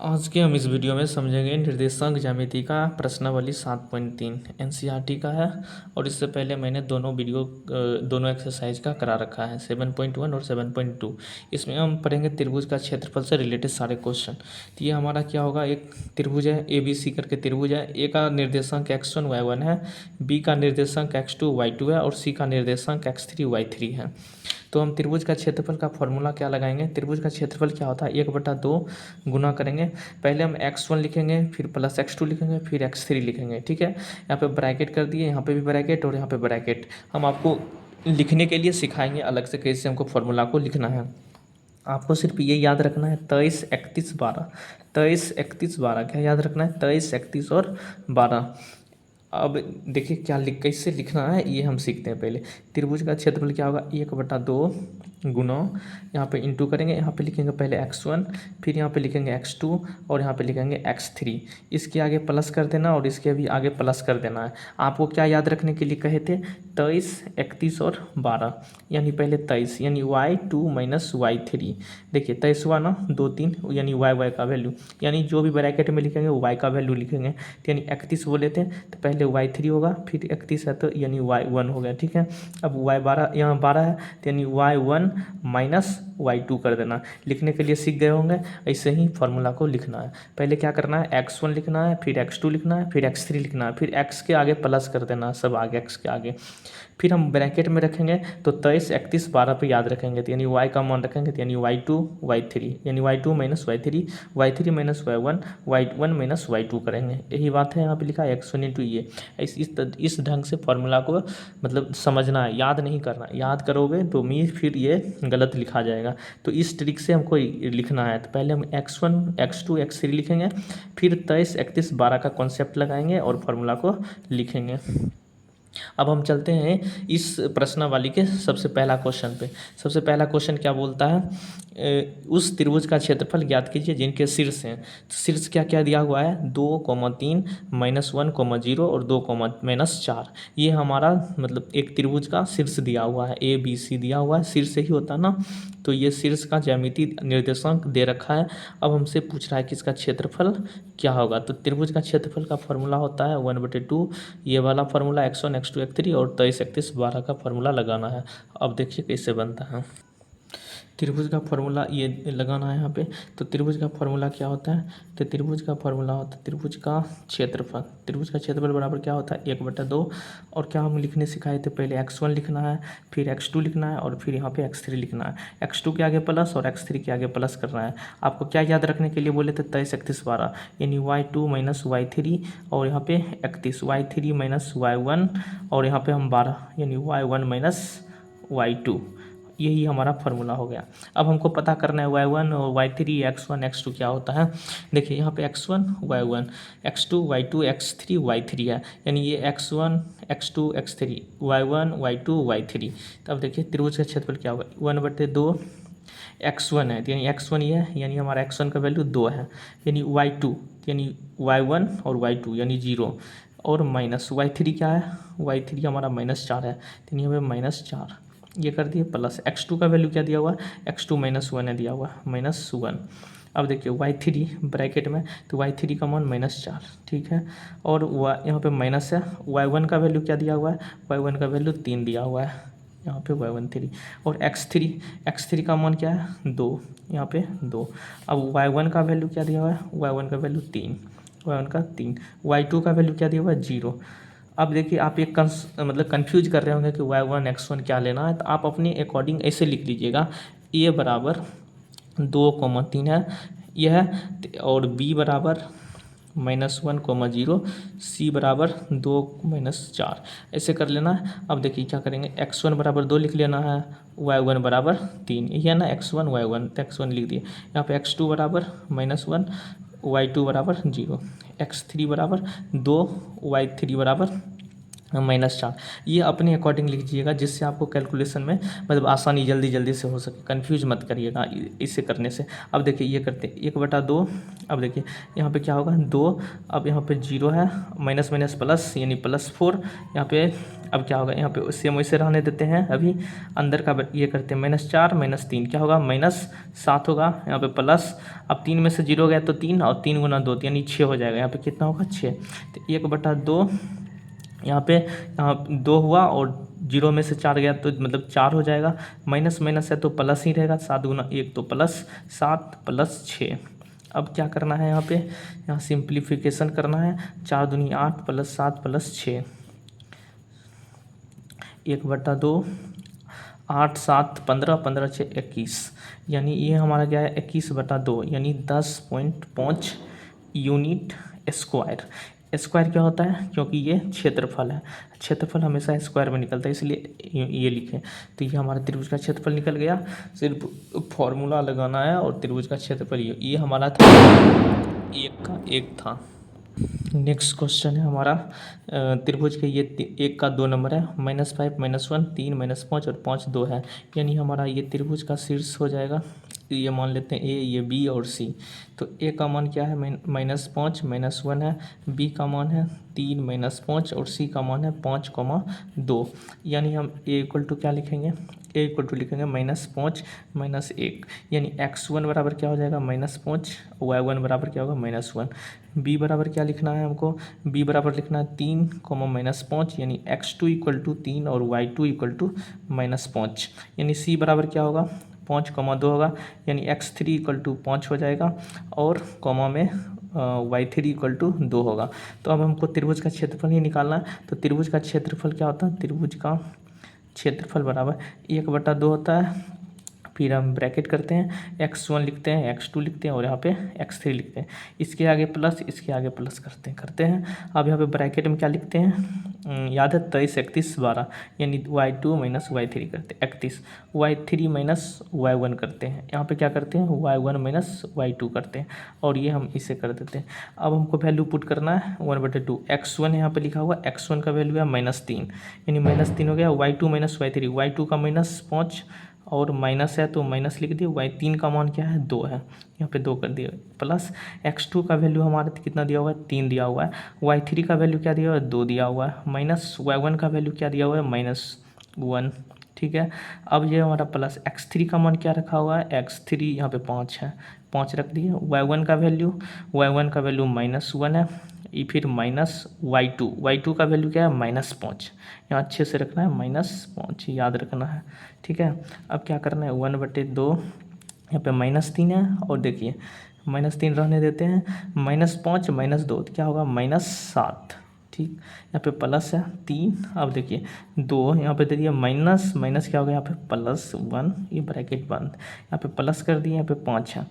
आज के हम इस वीडियो में समझेंगे निर्देशांक ज्यामिति का प्रश्नावली 7.3 एनसीईआरटी का है। और इससे पहले मैंने दोनों एक्सरसाइज का करा रखा है 7.1 और 7.2। इसमें हम पढ़ेंगे त्रिभुज का क्षेत्रफल से रिलेटेड सारे क्वेश्चन। तो ये हमारा क्या होगा, एक त्रिभुज है ABC करके त्रिभुज है। ए का निर्देशांक x1 y1 है, बी का निर्देशांक x2 y2 है और सी का निर्देशांक x3 y3 है। तो हम त्रिभुज का क्षेत्रफल का फॉर्मूला क्या लगाएंगे। त्रिभुज का क्षेत्रफल क्या होता है, 1/2 गुना करेंगे। पहले हम x1 लिखेंगे, फिर प्लस x2 लिखेंगे, फिर x3 लिखेंगे। ठीक है, यहाँ पे ब्रैकेट कर दिए, यहाँ पे भी ब्रैकेट और यहाँ पे ब्रैकेट। हम आपको लिखने के लिए सिखाएंगे अलग से कैसे हमको फॉर्मूला को लिखना है। आपको सिर्फ ये याद रखना है 23, 31, 12। 23, 31, 12 क्या याद रखना है, 23, 31 और 12। अब देखिए कैसे लिखना है ये हम सीखते हैं। पहले त्रिभुज का क्षेत्रफल क्या होगा, 1/2 गुना, यहाँ पे इंटू करेंगे, यहाँ पे लिखेंगे पहले x1, फिर यहाँ पे लिखेंगे x2 और यहाँ पे लिखेंगे x3। इसके आगे प्लस कर देना और इसके भी आगे प्लस कर देना है। आपको क्या याद रखने के लिए कहे थे, 23, 31 और 12, यानी पहले 23 यानी y2 माइनस y3। देखिए 23 हुआ ना, 2 3 यानी y का वैल्यू, यानी जो भी ब्रैकेट में लिखेंगे वो y का वैल्यू लिखेंगे। तो यानी 31 बोले थे तो पहले y3 होगा, फिर 31 है तो यानी y1 हो गया। ठीक है, अब y12 यहाँ 12 है तो यानी y1 माइनस y2 कर देना। लिखने के लिए सीख गए होंगे, ऐसे ही फॉर्मूला को लिखना है। पहले क्या करना है, x1 लिखना है, फिर x2 लिखना है, फिर x3 लिखना है, फिर x के आगे प्लस कर देना, सब आगे x के आगे। फिर हम ब्रैकेट में रखेंगे तो 23, 31, 12 पे याद रखेंगे तो यानी y का मान रखेंगे तो यानी y2 y3 यानी y2 minus y3, y3 minus y1, y1 minus y2 करेंगे। यही बात है, यहाँ पे लिखा है x1 इंटू ये। इस ढंग से फॉर्मूला को मतलब समझना है, याद नहीं करना। याद करोगे तो फिर ये गलत लिखा जाएगा। तो इस ट्रिक से हमको लिखना है। तो पहले हम x1, x2, x3 लिखेंगे, फिर 23, 31, 12 का कॉन्सेप्ट लगाएंगे और फॉर्मूला को लिखेंगे। अब हम चलते हैं इस प्रश्नावली के सबसे पहला क्वेश्चन पे। सबसे पहला क्वेश्चन क्या बोलता है, उस त्रिभुज का क्षेत्रफल ज्ञात कीजिए जिनके शीर्ष हैं। तो शीर्ष क्या क्या दिया हुआ है, 2, 3, -1, 0 और 2, -4। ये हमारा मतलब एक त्रिभुज का शीर्ष दिया हुआ है, ABC दिया हुआ है, शीर्ष ही होता है ना। तो ये शीर्ष का ज्यामितीय निर्देशांक दे रखा है। अब हमसे पूछ रहा है कि इसका क्षेत्रफल क्या होगा। तो त्रिभुज का क्षेत्रफल का फॉर्मूला होता है 1/2, ये वाला फार्मूला x1, x2, x3 और 23, 31, 12 का फार्मूला लगाना है। अब देखिए कैसे बनता है। त्रिभुज का फार्मूला ये लगाना है यहाँ पे। तो त्रिभुज का फार्मूला क्या होता है, तो त्रिभुज का फार्मूला होता है त्रिभुज का क्षेत्रफल। त्रिभुज का क्षेत्रफल बराबर क्या होता है, 1/2। और क्या हम लिखने सिखाए थे, पहले x1 लिखना है, फिर x2 लिखना है और फिर यहाँ पे x3 लिखना है। x2 के आगे प्लस और x3 के आगे प्लस करना है। आपको क्या याद रखने के लिए बोले थे, 23, 31, 12 यानी y2 माइनस y3 और यहाँ पे 31, y3 माइनस y1 और यहाँ पे हम 12 यानी y1 माइनस y2। यही हमारा फार्मूला हो गया। अब हमको पता करना है y1 और y3, x1, x2 क्या होता है। देखिए यहाँ पे x1 y1, x2 y2, x3 y3 है, यानी ये x1 x2 x3 y1 y2 y3। तब देखिए त्रिभुज का क्षेत्रफल क्या होगा, 1/2 x1 है, यानी x1 ये है, यानी हमारा x1 का वैल्यू 2 है, यानी y2 यानी y1 और y2 यानी 0 और माइनस y3 क्या है, y3 हमारा -4 है, यानी हमें -4 ये कर दिए प्लस x2 का वैल्यू क्या दिया हुआ है, x2 -1 है दिया हुआ -1। अब देखिए y3 ब्रैकेट में, तो y3 का मान -4, ठीक है। और यहाँ पे माइनस है, y1 का वैल्यू क्या दिया हुआ है, y1 का वैल्यू 3 दिया हुआ है, यहाँ पे y1 3 और x3 का मान क्या है 2, यहाँ पे 2। अब y1 का वैल्यू क्या दिया हुआ है, y1 का वैल्यू 3, y1 का 3, y2 का वैल्यू क्या दिया हुआ है 0। अब देखिए आप एक मतलब कंफ्यूज कर रहे होंगे कि y1 x1 क्या लेना है, तो आप अपने अकॉर्डिंग ऐसे लिख लीजिएगा, a बराबर 2, 3 है यह, और b बराबर -1, 0, c बराबर 2, -4 ऐसे कर लेना है। अब देखिए क्या करेंगे, x1 बराबर 2 लिख लेना है, y1 बराबर 3, यही है ना x1 y1, तो x1 लिख दिए। यहाँ पे x2 बराबर -1, y2 बराबर 0, x3 बराबर 2, y3 बराबर -4। ये अपने अकॉर्डिंग लिख लीजिएगा, जिससे आपको कैलकुलेशन में मतलब आसानी जल्दी से हो सके, कंफ्यूज मत करिएगा इसे करने से। अब देखिए ये करते हैं 1/2। अब देखिए यहाँ पे क्या होगा 2, अब यहाँ पे 0 है, माइनस माइनस प्लस यानी +4। यहाँ पे अब क्या होगा, यहाँ पे सेम वैसे रहने देते हैं। अभी अंदर का ये करते हैं -4 -3 क्या होगा -7 होगा। यहाँ पे प्लस, अब 3 में से 0 गया तो 3, और 3 × 2 यानी 6 हो जाएगा। यहाँ पे कितना होगा 6। तो 1/2 यहाँ पे 2 हुआ, और 0 में से 4 गया तो मतलब 4 हो जाएगा। माइनस माइनस है तो प्लस ही रहेगा, 7 × 1 तो +7 +6। अब क्या करना है यहाँ पे, यहाँ सिंप्लीफिकेशन करना है। 4 दूनी 8 +7 +6, 1/2, 8 7 15, 15 6 21, यानी ये हमारा क्या है 21/2 यानी 10.5 यूनिट स्क्वायर। स्क्वायर क्या होता है, क्योंकि ये क्षेत्रफल है, क्षेत्रफल हमेशा स्क्वायर में निकलता है, इसलिए ये लिखे। तो ये हमारा त्रिभुज का क्षेत्रफल निकल गया। सिर्फ फॉर्मूला लगाना है और त्रिभुज का क्षेत्रफल ये हमारा था, 1 का 1 था। नेक्स्ट क्वेश्चन है हमारा त्रिभुज के ये 1 का 2 नंबर है, -5 -1 3 -5 और 5 2 है, यानी हमारा ये त्रिभुज का शीर्ष हो जाएगा। ये मान लेते हैं ए, ये बी और सी। तो ए का मान क्या है -5 -1 है, बी का मान है 3 -5 और सी का मान है 5,2। यानी हम ए इक्वल टू क्या लिखेंगे, ए इक्वल टू लिखेंगे -5 -1, यानी x1 बराबर क्या हो जाएगा -5, y1 बराबर क्या होगा -1। बी बराबर क्या लिखना है हमको, बी बराबर लिखना है 3, -5, यानी x2 = 3 और y2 = -5। यानी सी बराबर क्या होगा 5,2 होगा, यानी x3 = 5 हो जाएगा, और कॉमा में y3 = 2 होगा। तो अब हमको त्रिभुज का क्षेत्रफल ही निकालना है। तो त्रिभुज का क्षेत्रफल क्या होता है, त्रिभुज का क्षेत्रफल बराबर 1/2 होता है। फिर हम ब्रैकेट करते हैं, x1 लिखते हैं, x2 लिखते हैं, और यहाँ पे x3 लिखते हैं। इसके आगे प्लस, इसके आगे प्लस करते हैं। अब यहाँ पे ब्रैकेट में क्या लिखते हैं, याद है 23 31 12, यानी y2 - y3 करते हैं 31, y3 - y1 करते हैं। यहाँ पे क्या करते हैं y1 - y2 करते हैं, और ये हम इसे कर देते हैं। अब हमको वैल्यू पुट करना है 1/2। x1 यहाँ पे लिखा हुआ, x1 का वैल्यू है -3, यानी -3 हो गया। y2 - y3, y2 का -5 और माइनस है तो माइनस लिख दिए। y3 का मान क्या है 2 है, यहाँ पे 2 कर दिए, प्लस x2 का वैल्यू हमारा कितना दिया हुआ है 3 दिया हुआ है, y3 का वैल्यू क्या दिया हुआ है 2 दिया हुआ है, माइनस y1 का वैल्यू क्या दिया हुआ है -1। ठीक है, अब ये हमारा प्लस x3 का मान क्या रखा हुआ है, x3 यहाँ पे 5 है, 5 रख दिए। y1 का वैल्यू -1 है, ये फिर y2 का वैल्यू क्या है -5, यहाँ अच्छे से रखना है -5 याद रखना है। ठीक है, अब क्या करना है 1/2, यहाँ पे -3 है, और देखिए -3 रहने देते हैं, -5 -2 क्या होगा -7। ठीक, यहाँ पे प्लस है 3, अब देखिए 2 यहाँ पे दे दिया, माइनस माइनस क्या होगा यहाँ पे +1, ये ब्रैकेट बंद, यहाँ पे प्लस कर दिए, यहाँ पे 5 है।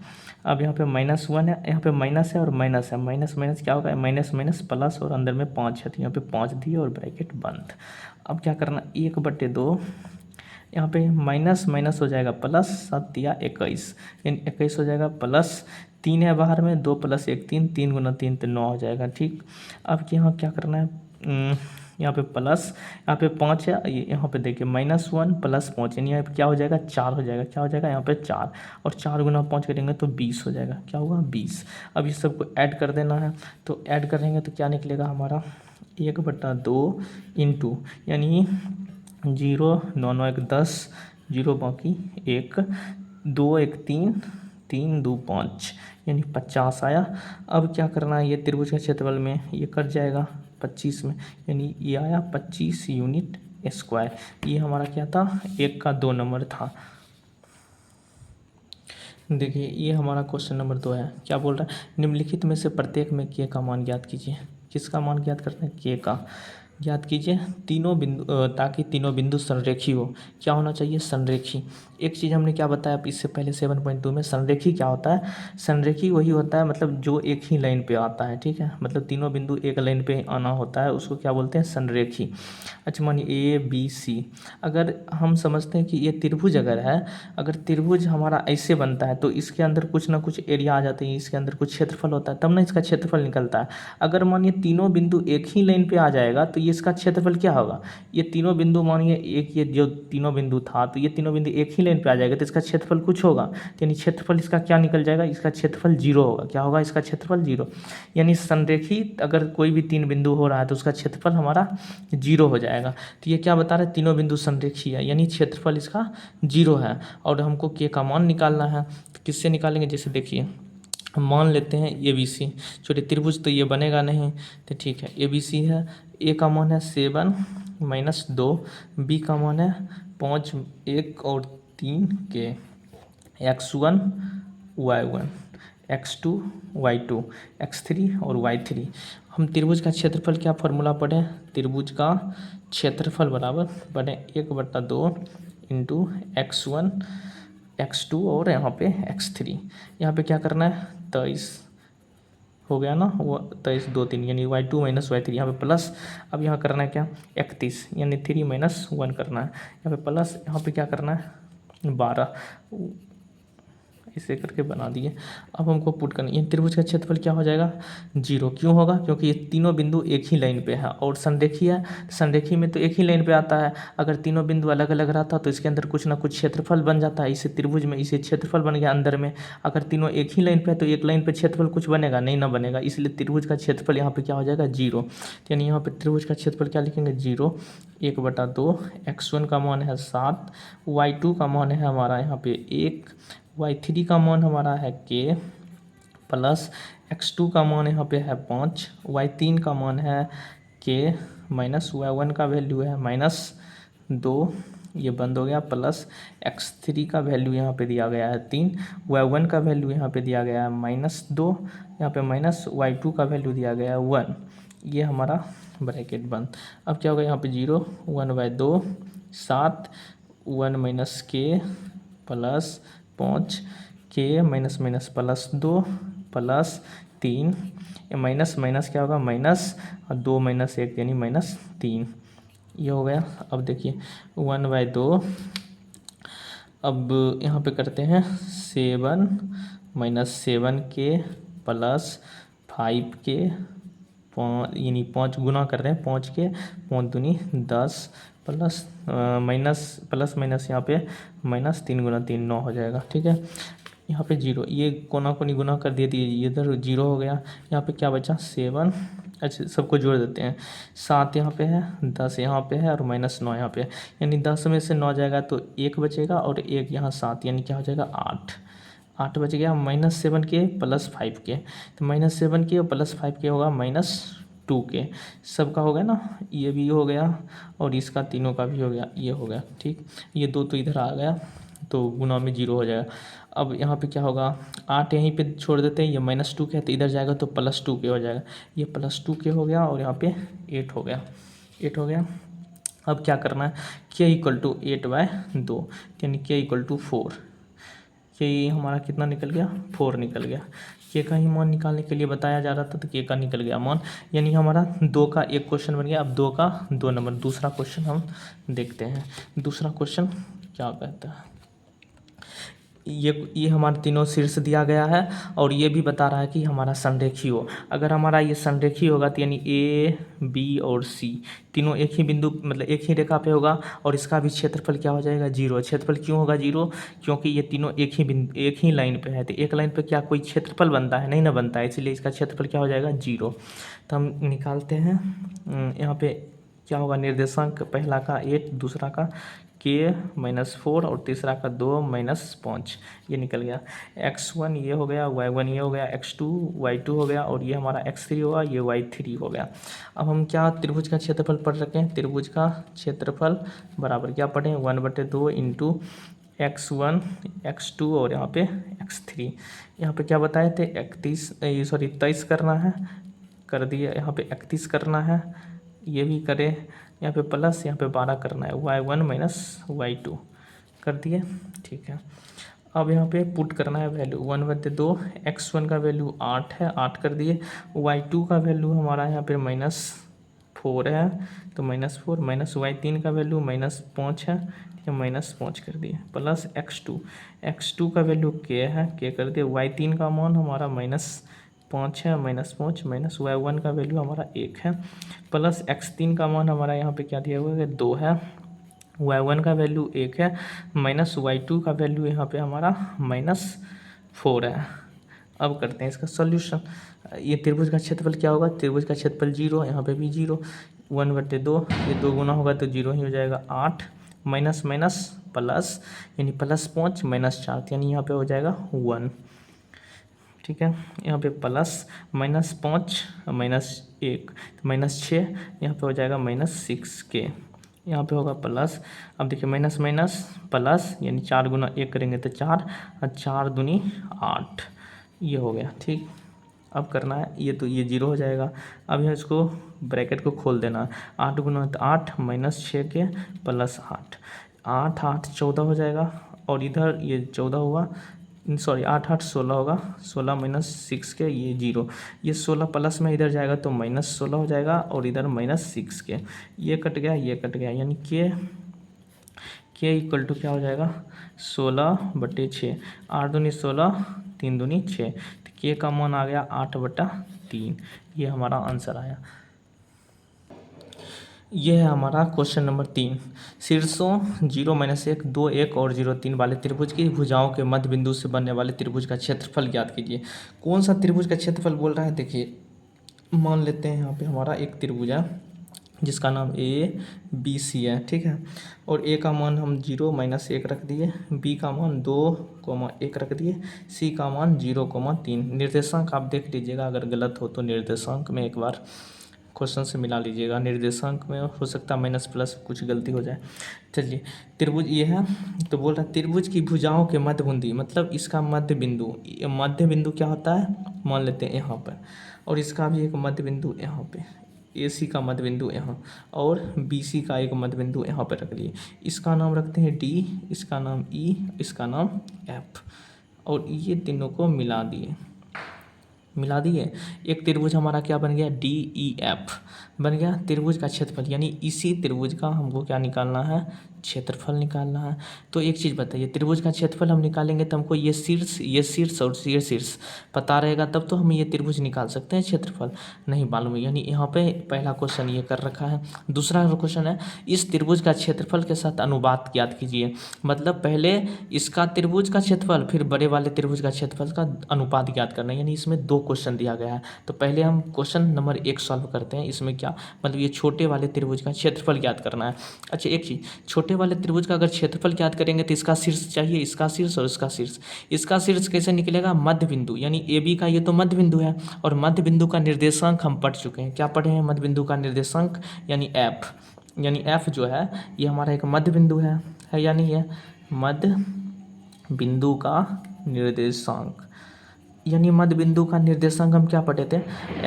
अब यहाँ पे -1 है, यहाँ पे माइनस है और माइनस है, माइनस माइनस क्या होगा माइनस माइनस प्लस, और अंदर में 5 है, तो यहाँ पे 5 दिए और ब्रैकेट बंद। अब क्या करना 1/2, यहाँ पे माइनस माइनस हो जाएगा प्लस, 7 या 21, यानी 21 हो जाएगा, प्लस 3 है बाहर में, 2 + 1 3, 3 × 3 तो 9 हो जाएगा। ठीक, अब यहाँ क्या करना है, यहाँ पे प्लस, यहाँ पे 5 है, यहाँ पे देखिए -1 + 5, यानी यहाँ पे क्या हो जाएगा 4 हो जाएगा, क्या हो जाएगा यहाँ पे 4, और 4 × 5 करेंगे तो 20 हो जाएगा, क्या होगा 20। अब इस सबको ऐड कर देना है, तो ऐड करेंगे तो क्या निकलेगा हमारा 1/2 इंटू, यानी 0 9 9 1 10, 0 बाकी 1, 2 1 3, 3 2 5, यानी 50 आया। अब क्या करना है, ये त्रिभुज के क्षेत्रफल में ये कट जाएगा 25 में, यानी ये आया 25 यूनिट स्क्वायर। ये हमारा क्या था 1 का 2 नंबर था। देखिए ये हमारा क्वेश्चन नंबर 2 है, क्या बोल रहा है, निम्नलिखित में से प्रत्येक में के का मान ज्ञात कीजिए। किसका मान ज्ञात करते हैं, के का ज्ञात कीजिए। तीनों बिंदु ताकि तीनों बिंदु संरेखी हो, क्या होना चाहिए संरेखी। एक चीज़ हमने क्या बताया इससे पहले 7.2 में, संरेखी क्या होता है, संरेखी वही होता है मतलब जो एक ही लाइन पे आता है। ठीक है, मतलब तीनों बिंदु एक लाइन पे आना होता है, उसको क्या बोलते हैं संरेखी। अच्छा मानिए ABC, अगर हम समझते हैं कि ये त्रिभुज अगर है, अगर त्रिभुज हमारा ऐसे बनता है तो इसके अंदर कुछ ना कुछ एरिया आ जाते हैं, इसके अंदर कुछ क्षेत्रफल होता है, तब ना इसका क्षेत्रफल निकलता है। अगर मानिए तीनों बिंदु एक ही लाइन पे आ जाएगा तो ये ये इसका क्षेत्रफल क्या होगा, ये तीनों बिंदु मानिए एक, ये जो तीनों बिंदु था तो ये तीनों बिंदु एक ही लाइन पे आ जाएगा तो इसका क्षेत्रफल कुछ होगा, तो यानी क्षेत्रफल इसका क्या निकल जाएगा, इसका क्षेत्रफल 0 होगा। क्या होगा, इसका क्षेत्रफल 0, यानी संरेखित अगर कोई भी 3 बिंदु हो रहा है तो उसका क्षेत्रफल हमारा 0 हो जाएगा। तो ये क्या बता रहे हैं, तीनों बिंदु संरेखीय है यानी क्षेत्रफल इसका 0 है। और हमको के का मान निकालना है, तो किससे निकालेंगे, जैसे देखिए हम मान लेते हैं ए बी सी, छोटे त्रिभुज तो ये बनेगा नहीं, तो ठीक है ए बी सी है, ए का मान है 7 - 2, बी का मान है 5 1 और 3 के, x1 y1 x2 y2 x3 और y3। हम त्रिभुज का क्षेत्रफल क्या फॉर्मूला पढ़े, त्रिभुज का क्षेत्रफल बराबर पढ़े 1/2 इंटू x1 x2 और यहाँ पे x3। यहाँ पे क्या करना है, 23 हो गया ना, वो 23 2 3 यानी y2 - y3, यहाँ पे प्लस। अब यहाँ करना है क्या, 31 यानी 3 - 1 करना है, यहाँ पे प्लस, यहाँ पे क्या करना है 12, इसे करके बना दिए। अब हमको पुट करना है, त्रिभुज का क्षेत्रफल क्या हो जाएगा 0, क्यों होगा, क्योंकि ये तीनों बिंदु एक ही लाइन पे है और संरेखीय है, संरेखीय में तो एक ही लाइन पे आता है। अगर तीनों बिंदु अलग अलग रहता तो इसके अंदर कुछ ना कुछ क्षेत्रफल बन जाता है, इसे त्रिभुज में इसे क्षेत्रफल बन गया अंदर में। अगर तीनों एक ही लाइन पे है तो एक लाइन पे क्षेत्रफल कुछ बनेगा नहीं, ना बनेगा, इसलिए त्रिभुज का क्षेत्रफल यहाँ पे क्या हो जाएगा 0। यानी यहाँ पे त्रिभुज का क्षेत्रफल क्या लिखेंगे 0, 1/2, x1 का मान है 7, y2 का मान है हमारा यहाँ पे 1, y3 का मान हमारा है k, प्लस x2 का मान यहाँ पे है 5, y3 का मान है k, माइनस y1 का वैल्यू है -2, ये बंद हो गया, प्लस x3 का वैल्यू यहाँ पे दिया गया है 3, y1 का वैल्यू यहाँ पे दिया गया है -2, यहाँ पे माइनस y2 का वैल्यू दिया गया है 1, ये हमारा ब्रैकेट बंद। अब क्या होगा यहाँ पे 0, 1/2, 7, 1 - k प्लस 5 के माइनस माइनस प्लस 2 प्लस 3, ये माइनस माइनस क्या होगा माइनस, और 2 - 1 यानी -3, ये हो गया। अब देखिए 1/2, अब यहाँ पे करते हैं 7 - 7 के प्लस 5 के, यानी 5 गुना कर रहे हैं 5 के, 5 दूनी 10 प्लस माइनस प्लस माइनस यहाँ पे -3 × 3 9 हो जाएगा, ठीक है। यहाँ पे 0, ये कोना कोनी गुना कर दिए, ये इधर 0 हो गया। यहाँ पे क्या बचा 7, अच्छा सबको जोड़ देते हैं, 7 यहाँ पे है, 10 यहाँ पे है और -9 यहाँ पे है, यानी 10 में से 9 जाएगा तो 1 बचेगा और 1 यहाँ 7, यानी क्या हो जाएगा 8 बच गया। -7 के प्लस 5 के, तो -7 के और प्लस 5 के होगा -2 के, सबका हो गया ना, ये भी हो गया और इसका तीनों का भी हो गया, ये हो गया, ठीक। ये 2 तो इधर आ गया तो गुना में 0 हो जाएगा। अब यहाँ पे क्या होगा 8 यहीं पे छोड़ देते हैं, ये -2 के है तो इधर जाएगा तो +2 के हो जाएगा, ये +2 के हो गया और यहाँ पे 8 हो गया, 8 हो गया। अब क्या करना है, k = 8/2, यानी k = 4, ये हमारा कितना निकल गया 4 निकल गया। के का ही मान निकालने के लिए बताया जा रहा था तो के का निकल गया मान, यानी हमारा 2 का एक क्वेश्चन बन गया। अब 2 का 2 नंबर दूसरा क्वेश्चन हम देखते हैं। दूसरा क्वेश्चन क्या कहता है, ये हमारे तीनों शीर्ष दिया गया है और ये भी बता रहा है कि हमारा संरेखीय हो। अगर हमारा ये संरेखीय होगा तो यानी ए बी और सी तीनों एक ही बिंदु मतलब एक ही रेखा पे होगा और इसका भी क्षेत्रफल क्या हो जाएगा 0। क्षेत्रफल क्यों होगा 0, क्योंकि ये तीनों एक ही लाइन पे है, तो एक लाइन पे क्या कोई क्षेत्रफल बनता है, नहीं ना बनता है, इसलिए इसका क्षेत्रफल क्या हो जाएगा 0। तो हम निकालते हैं, यहाँ पे क्या होगा निर्देशांक, पहला का 8, दूसरा का k -4 और तीसरा का 2 -5, ये निकल गया। x1 ये हो गया, y1 ये हो गया, x2 y2 हो गया और ये हमारा x3 होगा, ये y3 हो गया। अब हम क्या त्रिभुज का क्षेत्रफल पढ़ रखे हैं, त्रिभुज का क्षेत्रफल बराबर क्या पढ़े 1/2 इंटू x1 x2 और यहाँ पे x3। यहाँ पे क्या बताए थे 23 करना है, कर दिए, यहाँ पे 31 करना है, ये भी करें, यहाँ पे प्लस यहाँ पे 12 करना है, y1 - y2 कर दिए, ठीक है। अब यहाँ पे पुट करना है वैल्यू 1/2, x1 का वैल्यू 8 है, 8 कर दिए, y2 का वैल्यू हमारा यहाँ पे -4 है तो -4, माइनस y3 का वैल्यू -5 है, ठीक है, -5 कर दिए, प्लस x2 का वैल्यू k है, k कर दिए, y3 का मान हमारा 5 है, -5 माइनस y1 का वैल्यू हमारा 1 है, प्लस x3 का मान हमारा यहाँ पे क्या दिया हुआ है 2 है, y1 का वैल्यू 1 है, माइनस y2 का वैल्यू यहाँ पे हमारा -4 है। अब करते हैं इसका सॉल्यूशन। ये त्रिभुज का क्षेत्रफल क्या होगा, त्रिभुज का क्षेत्रफल 0, यहाँ पे भी 0, 1/2, ये 2 गुना होगा तो 0 ही हो जाएगा, 8 माइनस माइनस प्लस, यानी +5 -4, यानी यहाँ पे हो जाएगा 1। ठीक है, यहाँ पे प्लस -5 -1 तो -6, यहाँ पे हो जाएगा -6k, यहाँ पे होगा प्लस। अब देखिए माइनस माइनस प्लस, यानी 4 गुना 1 करेंगे तो 4 और 4 दूनी 8, ये हो गया। ठीक, अब करना है ये, तो ये 0 हो जाएगा। अब यहाँ इसको ब्रैकेट को खोल देना है, 8 गुना 8 -6 के प्लस 8, 8 8 14 हो जाएगा, और इधर ये 14 हुआ, सॉरी 8 8 16 होगा, 16 -6 के ये 0, ये 16 प्लस में इधर जाएगा तो -16 हो जाएगा, और इधर -6 के, ये कट गया, ये कट गया, यानी के इक्वल टू क्या हो जाएगा 16/6, 8 दूनी 16, 3 दूनी 6, तो के का मान आ गया 8/3, ये हमारा आंसर आया। ये है हमारा क्वेश्चन नंबर 3। शीर्षों 0 -1 2 1 और 0 3 वाले त्रिभुज की भुजाओं के मध्य बिंदु से बनने वाले त्रिभुज का क्षेत्रफल ज्ञात कीजिए। कौन सा त्रिभुज का क्षेत्रफल बोल रहा है, देखिए मान लेते हैं यहाँ पे हमारा एक त्रिभुज है जिसका नाम ABC है, ठीक है, और A का मान हम 0 -1 रख दिए, B का मान 2,1 रख दिए, C का मान 0,3। निर्देशांक आप देख लीजिएगा, अगर गलत हो तो निर्देशांक में एक बार क्वेश्चन से मिला लीजिएगा, निर्देशांक में हो सकता है माइनस प्लस कुछ गलती हो जाए। चलिए, त्रिभुज ये है, तो बोल रहा है त्रिभुज की भुजाओं के मध्य बिंदु, मतलब इसका मध्य बिंदु क्या होता है, मान लेते हैं यहाँ पर, और इसका भी एक मध्य बिंदु यहाँ पे, AC का मध्य बिंदु यहाँ, और BC का एक मध्य बिंदु यहाँ पर रख लिए। इसका नाम रखते हैं D, इसका नाम E, इसका नाम F, और ये तीनों को मिला दिए। एक त्रिभुज हमारा क्या बन गया, DEF बन गया। त्रिभुज का क्षेत्रफल, यानी इसी त्रिभुज का हमको क्या निकालना है, क्षेत्रफल निकालना है। तो एक चीज़ बताइए, त्रिभुज का क्षेत्रफल हम निकालेंगे तो हमको ये शीर्ष और ये शीर्ष पता रहेगा, तब तो हम ये त्रिभुज निकाल सकते हैं। क्षेत्रफल नहीं मालूम है, यानी यहाँ पे पहला क्वेश्चन ये कर रखा है। दूसरा क्वेश्चन है, इस त्रिभुज का क्षेत्रफल के साथ अनुपात ज्ञात कीजिए। मतलब पहले इसका त्रिभुज का क्षेत्रफल, फिर बड़े वाले त्रिभुज का क्षेत्रफल का अनुपात ज्ञात करना है, यानी इसमें 2 क्वेश्चन दिया गया है। तो पहले हम क्वेश्चन नंबर 1 सॉल्व करते हैं। इसमें क्या मतलब, ये छोटे वाले त्रिभुज का क्षेत्रफल ज्ञात करना है। अच्छा, एक चीज़, छोटे वाले त्रिभुज का अगर क्षेत्रफल ज्ञात करेंगे तो इसका शीर्ष चाहिए, इसका शीर्ष और इसका शीर्ष। इसका शीर्ष कैसे निकलेगा, मध्य बिंदु, यानी AB का ये तो मध्य बिंदु है, और मध्य बिंदु का निर्देशांक हम पढ़ चुके हैं। क्या पढ़े हैं, मध्य बिंदु का निर्देशांक, यानी F जो है ये हमारा एक मध्य बिंदु है या नहीं है, मध्य बिंदु का निर्देशांक, यानी मध्य बिंदु का निर्देशांक हम क्या पढ़े थे,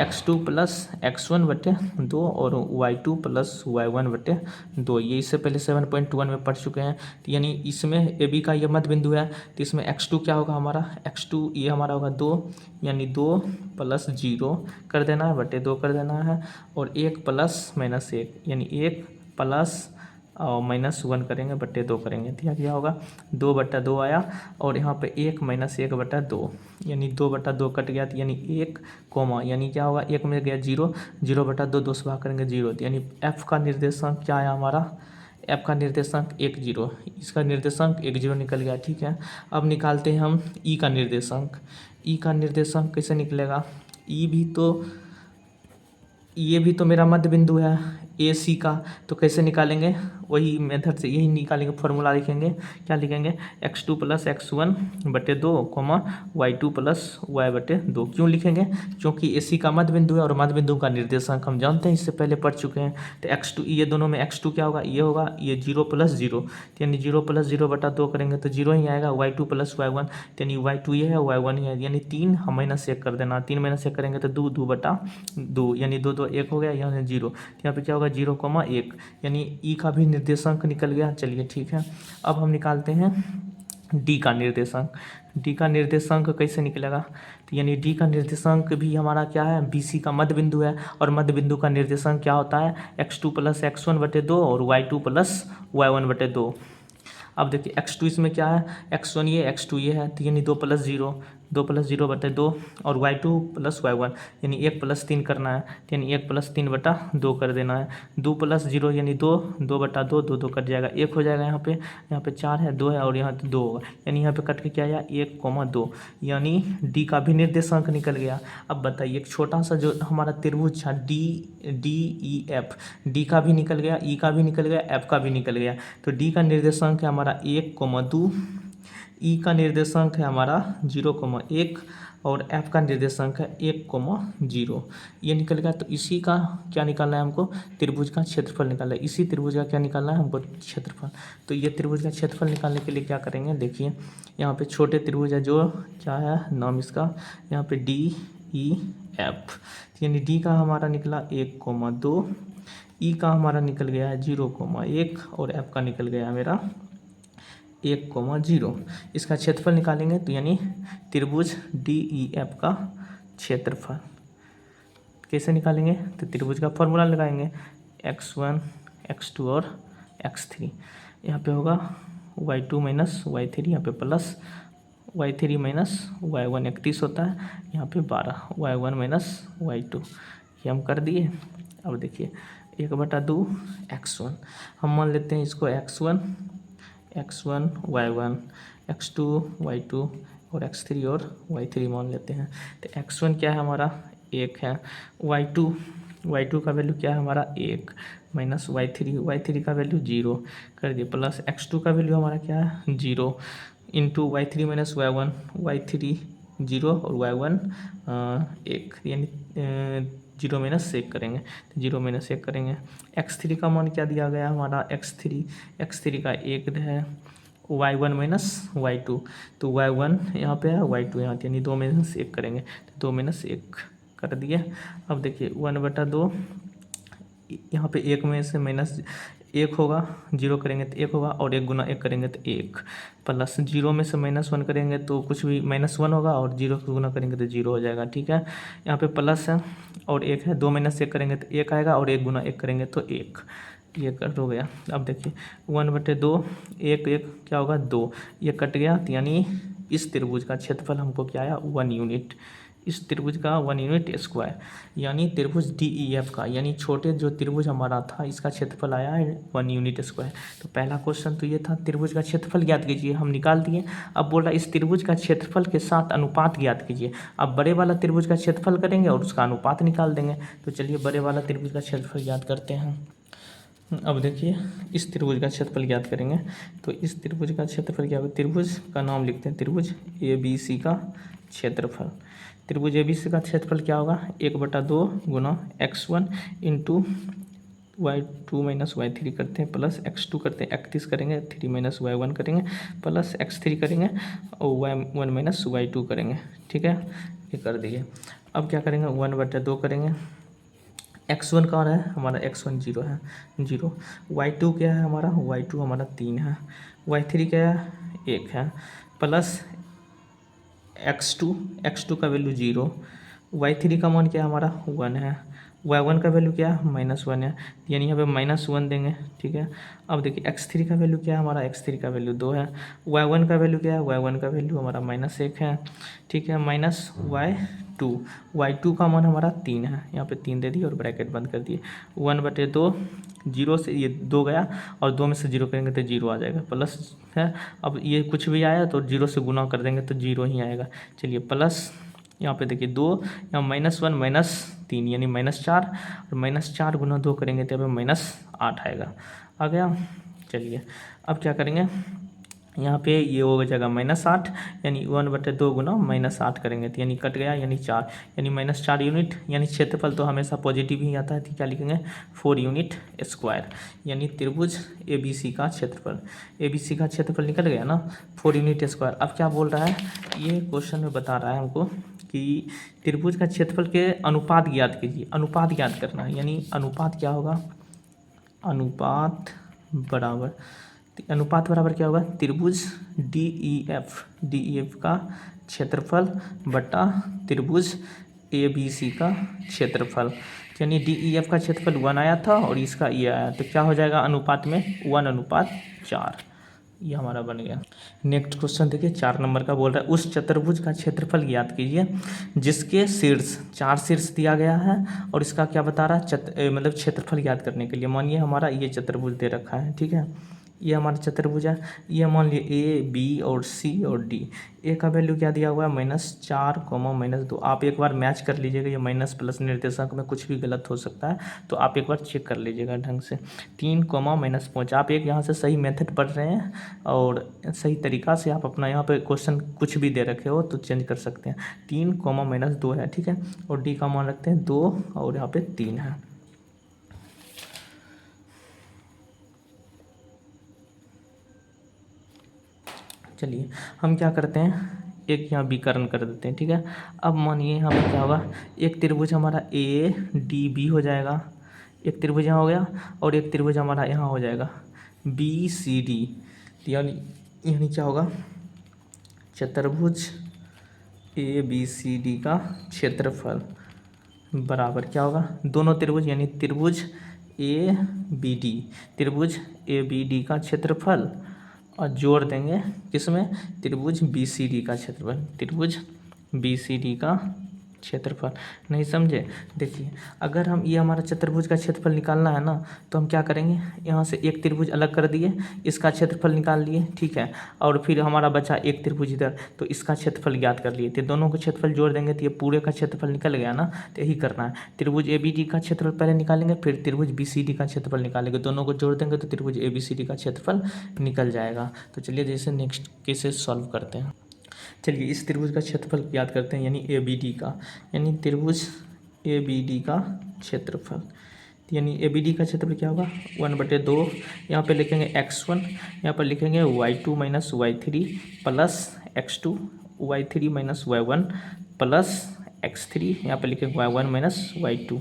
x2 + x1/2 और y2 + y1/2। ये इससे पहले 7.1 में पढ़ चुके हैं। तो यानी इसमें AB का ये मध्य बिंदु है, तो इसमें x2 क्या होगा हमारा, x2 ये हमारा होगा 2, यानी 2 + 0 कर देना है, /2 कर देना है, और 1 + -1, यानी 1 + और -1 करेंगे, /2 करेंगे, तो क्या होगा 2/2 आया, और यहाँ पे 1 - 1/2, यानी 2/2 कट गया, तो यानी 1 कोमा, यानी क्या होगा 1 में गया 0, 0/2 2 से भाग करेंगे 0, तो यानी F का निर्देशांक क्या आया हमारा, F का निर्देशांक 1 0, इसका निर्देशांक 1 0 निकल गया। ठीक है, अब निकालते हैं हम E का निर्देशांक। E का निर्देशांक कैसे निकलेगा, ये भी तो मेरा मध्य बिंदु है AC का, तो कैसे निकालेंगे, वही मेथड से यही निकालेंगे, फॉर्मूला लिखेंगे, क्या लिखेंगे, x2 + x1/2, y2 + y/2। क्यों लिखेंगे, क्योंकि AC का मध्य बिंदु है, और मध्य बिंदु का निर्देशांक हम जानते हैं, इससे पहले पढ़ चुके हैं। तो x2, ये दोनों में x2 क्या होगा, ये होगा, ये 0 + 0, यानी 0 + 0/2 करेंगे तो 0 ही आएगा, y2 + y1, यानी y2 ये है, y1 ये है, यानी 3 -1 कर देना, 3 -1 करेंगे तो 2 यानी 2 2 1 हो गया, यहाँ 0, यहाँ पे क्या होगा 0,1, यानी E का भी निर्देशांक निकल गया। चलिए ठीक है, अब हम निकालते हैं D का निर्देशांक। D का निर्देशांक कैसे निकलेगा, तो यानी D का निर्देशांक भी हमारा क्या है, BC का मध्य बिंदु है, और मध्य बिंदु का निर्देशांक क्या होता है, x2 + x1/2 और y2 + y1/2। अब देखिए x2 इसमें क्या है, x1 ये x2 ये है, तो यानी 2 + 0, 2+0/2 और y2 + y1 यानी 1+3 करना है, यानी 1+3/2 कर देना है। 2+0 यानी 2, 2/2, 2 कट जाएगा, 1 हो जाएगा। यहाँ पे 4 है, 2 है और यहाँ 2 होगा, यानी यहाँ पे कट के क्या आया 1, 2, यानी डी का भी निर्देशांक निकल गया। अब बताइए एक छोटा सा जो हमारा त्रिभुज था DEF, डी का भी निकल गया, ई का भी निकल गया, एफ का भी निकल गया। तो डी का निर्देशांक है हमारा 1, 2, ई का निर्देशांक है हमारा 0, 1 और एफ का निर्देशांक है 1, 0, ये निकल गया। तो इसी का क्या निकालना है हमको, त्रिभुज का क्षेत्रफल निकालना है। इसी त्रिभुज का क्या निकालना है हमको, क्षेत्रफल। तो ये त्रिभुज का क्षेत्रफल निकालने के लिए क्या करेंगे, देखिए यहाँ पे छोटे त्रिभुज है जो क्या है नाम इसका, यहाँ पे DEF, यानी डी का हमारा निकला 1, 2, ई का हमारा निकल गया है 0, 1 और एफ का निकल गया है मेरा 1, 0। इसका क्षेत्रफल निकालेंगे तो यानी त्रिभुज DEF का क्षेत्रफल कैसे निकालेंगे, तो त्रिभुज का फॉर्मूला लगाएंगे x1, x2 और x3। यहाँ पे होगा y2 - y3, यहाँ पे प्लस y3 - y1 31 होता है, यहाँ पे 12 y1 - y2, ये हम कर दिए। अब देखिए 1/2 x1, हम मान लेते हैं इसको x1 y1, x2 y2 और x3 और y3 मान लेते हैं। तो x1 क्या है हमारा 1 है, y2 का वैल्यू क्या है हमारा 1 माइनस y3 का वैल्यू 0 कर दिए, प्लस x2 का वैल्यू हमारा क्या है 0 इंटू y3 - y1 0 और y1 1, यानी 0 - 1 करेंगे, तो 0 - 1 करेंगे। x3 का मान क्या दिया गया हमारा x3 का 1 है, y1 - y2, तो y1 यहाँ पे है, y2 यहाँ, यानी 2 में से 1 करेंगे, तो 2 में से 1 कर दिए। अब देखिए 1/2, यहाँ पे 1 में से -1 होगा, 0 करेंगे तो 1 होगा और 1 × 1 करेंगे तो 1, प्लस 0 में से -1 करेंगे तो कुछ भी -1 होगा और 0 को गुना करेंगे तो 0 हो जाएगा, ठीक है। यहाँ पे प्लस है और 1 है, 2 में से 1 करेंगे तो 1 आएगा और 1 × 1 करेंगे तो 1, ये कर हो गया। अब देखिए 1/2, 1 क्या होगा 2, ये कट गया, तो यानी इस त्रिभुज का क्षेत्रफल हमको क्या आया 1 यूनिट, इस त्रिभुज का 1 यूनिट स्क्वायर, यानी त्रिभुज DEF का, यानी छोटे जो त्रिभुज हमारा था इसका क्षेत्रफल आया है 1 यूनिट स्क्वायर। तो पहला क्वेश्चन तो ये था, त्रिभुज का क्षेत्रफल ज्ञात कीजिए, हम निकाल दिए। अब बोल रहा है इस त्रिभुज का क्षेत्रफल के साथ अनुपात ज्ञात कीजिए। अब बड़े वाला त्रिभुज का क्षेत्रफल करेंगे और उसका अनुपात निकाल देंगे। तो चलिए बड़े वाला त्रिभुज का क्षेत्रफल ज्ञात करते हैं। अब देखिए इस त्रिभुज का क्षेत्रफल ज्ञात करेंगे, तो इस त्रिभुज का क्षेत्रफल क्या होगा, त्रिभुज का नाम लिखते हैं, त्रिभुज ABC का क्षेत्रफल। त्रिभुज ABC का क्षेत्रफल क्या होगा 1/2 गुना x1 इंटू y2 - y3 करते हैं, प्लस x2 करते हैं 31 करेंगे, 3 - y1 करेंगे, प्लस x3 करेंगे और y1 - y2 करेंगे, ठीक है, ये कर दिए। अब क्या करेंगे 1/2 करेंगे, x1 कहाँ है हमारा, x1 0 है, 0, y2 क्या है हमारा, y2 हमारा 3 है, y3 क्या है 1 है, प्लस x2 का वैल्यू 0, y3 का मान क्या है हमारा 1 है, y1 का वैल्यू क्या है -1 है, यानी यहाँ पे -1 देंगे, ठीक है। अब देखिए x3 का वैल्यू क्या है हमारा, x3 का वैल्यू 2 है, y1 का वैल्यू क्या है, y1 का वैल्यू हमारा -1 है, ठीक है, माइनस y2 का मान हमारा 3 है, यहाँ पे 3 दे दिए और ब्रैकेट बंद कर दिए। 1/2, 0 से ये 2 गया और 2 में से 0 करेंगे तो 0 आ जाएगा, प्लस है। अब ये कुछ भी आया तो 0 से गुना कर देंगे तो 0 ही आएगा। चलिए प्लस यहाँ पे देखिए 2, यहाँ -1 - 3 यानी -4 और -4 गुना 2 करेंगे तो यहाँ पे -8 आएगा, आ गया। चलिए अब क्या करेंगे, यहाँ पे ये हो जाएगा -8, यानी 1/2 गुना -8 करेंगे तो यानी कट गया, यानी 4, यानी -4 यूनिट, यानी क्षेत्रफल तो हमेशा पॉजिटिव ही आता है, तो क्या लिखेंगे 4 यूनिट स्क्वायर, यानी त्रिभुज ABC का क्षेत्रफल, ABC का क्षेत्रफल निकल गया ना 4 यूनिट स्क्वायर। अब क्या बोल रहा है, ये क्वेश्चन में बता रहा है हमको कि त्रिभुज का क्षेत्रफल के अनुपात ज्ञात कीजिए, अनुपात ज्ञात करना है, यानी अनुपात क्या होगा, अनुपात बराबर क्या होगा, त्रिभुज DEF का क्षेत्रफल बटा त्रिभुज ABC का क्षेत्रफल, यानी DEF का क्षेत्रफल 1 आया था और इसका ये आया, तो क्या हो जाएगा अनुपात में 1/4, ये हमारा बन गया। नेक्स्ट क्वेश्चन देखिए 4 नंबर का बोल रहा है उस चतुर्भुज का क्षेत्रफल ज्ञात कीजिए जिसके शीर्ष 4 शीर्ष दिया गया है और इसका क्या बता रहा है मतलब क्षेत्रफल ज्ञात करने के लिए। मानिए हमारा ये चतुर्भुज दे रखा है, ठीक है, ये हमारा चतुर्भुज है। ये मान लिए ए बी और सी और डी। ए का वैल्यू क्या दिया हुआ है -4, -2। आप एक बार मैच कर लीजिएगा, ये माइनस प्लस निर्देशांक में कुछ भी गलत हो सकता है, तो आप एक बार चेक कर लीजिएगा ढंग से। 3, -5। आप एक यहाँ से सही मेथड पढ़ रहे हैं और सही तरीका से आप अपना यहाँ पे क्वेश्चन कुछ भी दे रखे हो तो चेंज कर सकते हैं। 3, -2 है, ठीक है, और डी का मान रखते हैं 2 और यहाँ पे 3 है। चलिए हम क्या करते हैं, एक यहाँ विकर्ण कर देते हैं, ठीक है। अब मानिए यहाँ पर क्या होगा, एक त्रिभुज हमारा ए डी बी हो जाएगा, एक त्रिभुज यहाँ हो गया, और एक त्रिभुज हमारा यहाँ हो जाएगा बी सी डी। यानी क्या होगा, चतुर्भुज ए बी सी डी का क्षेत्रफल बराबर क्या होगा, दोनों त्रिभुज यानी त्रिभुज ए बी डी, त्रिभुज ए बी डी का क्षेत्रफल और जोड़ देंगे किसमें, त्रिभुज बी सी डी का क्षेत्रफल, त्रिभुज बी सी डी का क्षेत्रफल। नहीं समझे, देखिए अगर हम ये हमारा चतुर्भुज का क्षेत्रफल निकालना है ना, तो हम क्या करेंगे, यहाँ से एक त्रिभुज अलग कर दिए, इसका क्षेत्रफल निकाल लिए, ठीक है, और फिर हमारा बचा एक त्रिभुज इधर, तो इसका क्षेत्रफल ज्ञात कर लिए थे। दोनों को क्षेत्रफल जोड़ देंगे तो ये पूरे का क्षेत्रफल निकल गया ना, तो यही करना है। त्रिभुज ए बी डी का क्षेत्रफल पहले निकालेंगे, फिर त्रिभुज बी सी डी का क्षेत्रफल निकालेंगे, दोनों को जोड़ देंगे तो त्रिभुज ए बी सी डी का क्षेत्रफल निकल जाएगा। तो चलिए जैसे नेक्स्ट केसेस सॉल्व करते हैं। चलिए इस त्रिभुज का क्षेत्रफल याद करते हैं, यानी ए बी डी का, यानी त्रिभुज ए बी डी का क्षेत्रफल, यानी ए बी डी का क्षेत्रफल क्या होगा 1/2। यहाँ पे लिखेंगे x1, यहाँ पर लिखेंगे y2 - y3 plus x2, y3 - y1 plus x3, यहाँ पर लिखेंगे y1 - y2,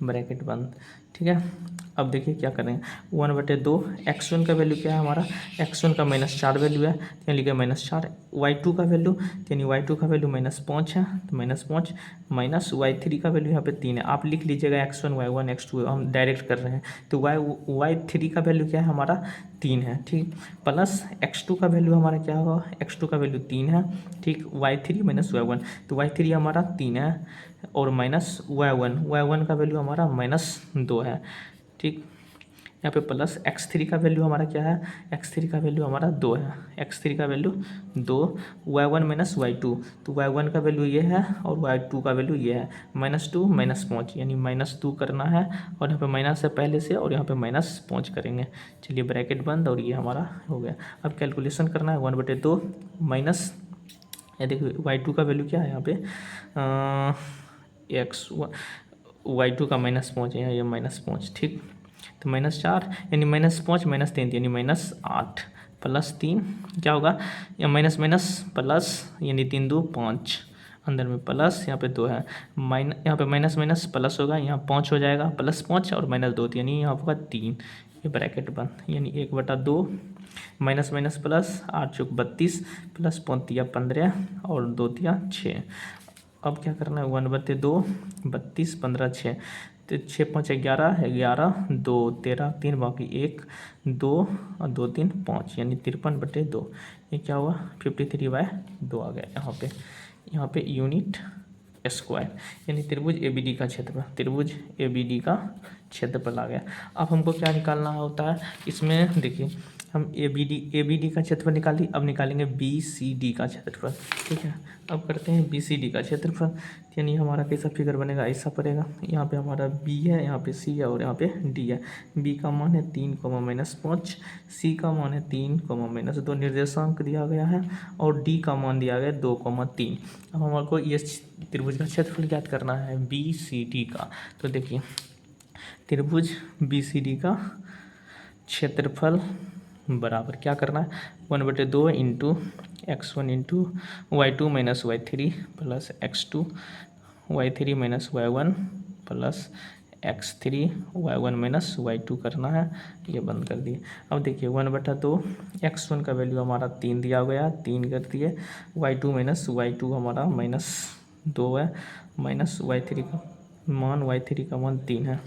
ब्रैकेट बंद, ठीक है। अब देखिए क्या करेंगे, 1/2, x1 का वैल्यू क्या है हमारा, x1 का -4 वैल्यू है, यानी लिखे -4, y2 का वैल्यू, यानी y2 का वैल्यू -5 है, तो -5 माइनस y3 का वैल्यू यहाँ पे 3 है। आप लिख लीजिएगा x1 y1 x2, हम डायरेक्ट कर रहे हैं, तो y3 का वैल्यू क्या है हमारा 3 है, ठीक, प्लस x2 का वैल्यू हमारा क्या होगा, x2 का वैल्यू 3 है, ठीक, y3 - y1, तो y3 हमारा 3 है और माइनस y1 का वैल्यू हमारा -2 है, ठीक, यहाँ पे प्लस x3 का वैल्यू हमारा क्या है, x3 का वैल्यू हमारा 2 है, x3 का वैल्यू 2, y1 - y2, तो y1 का वैल्यू ये है और y2 का वैल्यू ये है, -2 -5, यानी -2 करना है, और यहाँ पे माइनस है पहले से, और यहाँ पे -5 करेंगे। चलिए ब्रैकेट बंद, और ये हमारा हो गया। अब कैलकुलेशन करना है, 1/2 माइनस, ये देखिए y2 का वैल्यू क्या है यहाँ पे y2 का -5 है, ये -5, ठीक, तो -4 यानी -5 -3 यानी -8 प्लस 3 क्या होगा, या माइनस माइनस प्लस, यानी 3 2 5, अंदर में प्लस, यहाँ पे 2 है, यहाँ पे माइनस माइनस प्लस होगा, यहाँ 5 हो जाएगा, +5 और -2, यानी यहाँ होगा 3, ये ब्रैकेट बंद, यानी 1/2 माइनस माइनस प्लस, 8 चौक 32 प्लस 5 तिया 15 और 2 तिया 6। अब क्या करना है, 1/2 32 15 6, तो 6 5 11 11 2 13 3 बाकी 1 2 और 2 3 5, यानी 53/2, ये क्या हुआ 53/2 आ गया यहाँ पे यूनिट स्क्वायर, यानी त्रिभुज ए बी डी का क्षेत्रफल, त्रिभुज ए बी डी का क्षेत्रफल आ गया। अब हमको क्या निकालना होता है इसमें, देखिए हम ए बी डी का क्षेत्रफल निकाली, अब निकालेंगे बी सी डी का क्षेत्रफल, ठीक है। अब करते हैं बी सी डी का क्षेत्रफल, यानी हमारा कैसा फिगर बनेगा, ऐसा पड़ेगा, यहाँ पे हमारा बी है, यहाँ पे सी है और यहाँ पे डी है। बी का मान है 3, -5, सी का मान है 3, -2, निर्देशांक दिया गया है, और डी का मान दिया गया 2, 3। अब हमारे को ये त्रिभुज का क्षेत्रफल ज्ञात करना है बी सी डी का, तो देखिए त्रिभुज बी सी डी का क्षेत्रफल बराबर क्या करना है, 1/2 into x1 into y2 - y3 plus x2 y3 - y1 plus x3 y1 - y2 करना है, ये बंद कर दिए। अब देखिए 1/2 x1 का वैल्यू हमारा 3 दिया गया, 3 कर दिए, y2 - y2 हमारा -2 है, माइनस y3 का मान 3 है।